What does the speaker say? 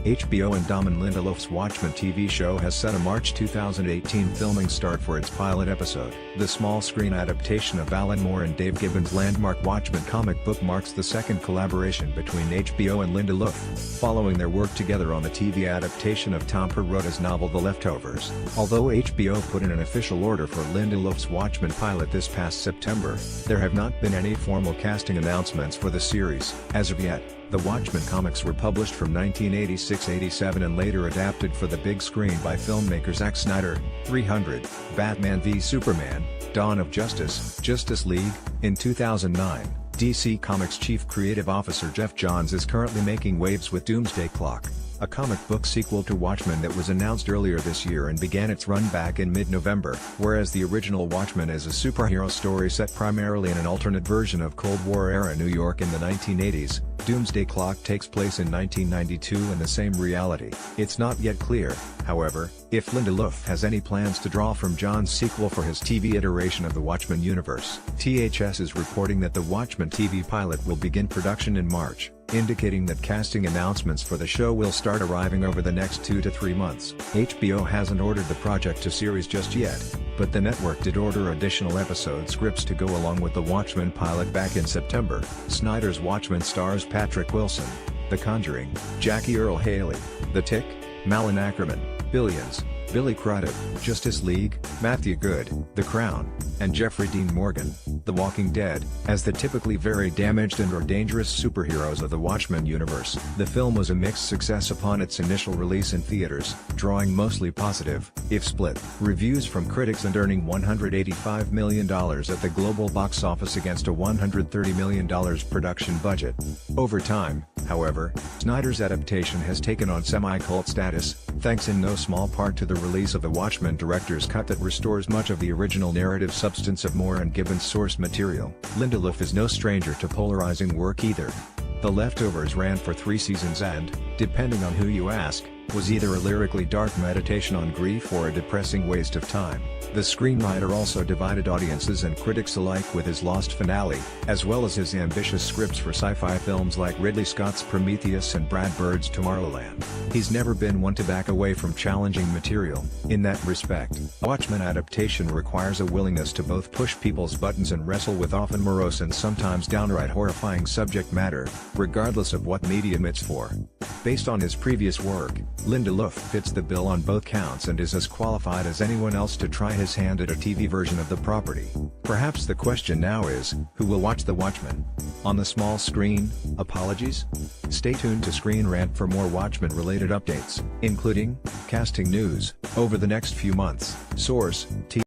HBO and Damon Lindelof's Watchmen TV show has set a March 2018 filming start for its pilot episode. The small-screen adaptation of Alan Moore and Dave Gibbons' landmark Watchmen comic book marks the second collaboration between HBO and Lindelof, following their work together on the TV adaptation of Tom Perrotta's novel The Leftovers. Although HBO put in an official order for Lindelof's Watchmen pilot this past September, there have not been any formal casting announcements for the series. As of yet, the Watchmen comics were published from 1986-87 and later adapted for the big screen by filmmaker Zack Snyder. 300, Batman v Superman, Dawn of Justice, Justice League. In 2009, DC Comics Chief Creative Officer Jeff Johns is currently making waves with Doomsday Clock, a comic book sequel to Watchmen that was announced earlier this year and began its run back in mid-November. Whereas the original Watchmen is a superhero story set primarily in an alternate version of Cold War-era New York in the 1980s, Doomsday Clock takes place in 1992 in the same reality. It's not yet clear, however, if Lindelof has any plans to draw from John's sequel for his TV iteration of the Watchmen universe. THS is reporting that the Watchmen TV pilot will begin production in March, indicating that casting announcements for the show will start arriving over the next 2 to 3 months. HBO hasn't ordered the project to series just yet, but the network did order additional episode scripts to go along with the Watchmen pilot back in September. Snyder's Watchmen stars Patrick Wilson, The Conjuring, Jackie Earle Haley, The Tick, Malin Ackerman, Billions, Billy Crudup, Justice League, Matthew Good, The Crown, and Jeffrey Dean Morgan, The Walking Dead, as the typically very damaged and/or dangerous superheroes of the Watchmen universe. The film was a mixed success upon its initial release in theaters, drawing mostly positive, if split, reviews from critics and earning $185 million at the global box office against a $130 million production budget. Over time, however, Snyder's adaptation has taken on semi-cult status, thanks in no small part to the release of the Watchmen director's cut that restores much of the original narrative substance of Moore and Gibbons' source material. Lindelof is no stranger to polarizing work either. The Leftovers ran for 3 seasons and, depending on who you ask, was either a lyrically dark meditation on grief or a depressing waste of time. The screenwriter also divided audiences and critics alike with his Lost finale, as well as his ambitious scripts for sci-fi films like Ridley Scott's Prometheus and Brad Bird's Tomorrowland. He's never been one to back away from challenging material. In that respect, Watchmen adaptation requires a willingness to both push people's buttons and wrestle with often morose and sometimes downright horrifying subject matter, regardless of what medium it's for. Based on his previous work, Lindelof fits the bill on both counts and is as qualified as anyone else to try his hand at a TV version of the property. Perhaps the question now is, who will watch The Watchmen? On the small screen? Apologies? Stay tuned to Screen Rant for more Watchmen-related updates, including casting news, over the next few months. Source: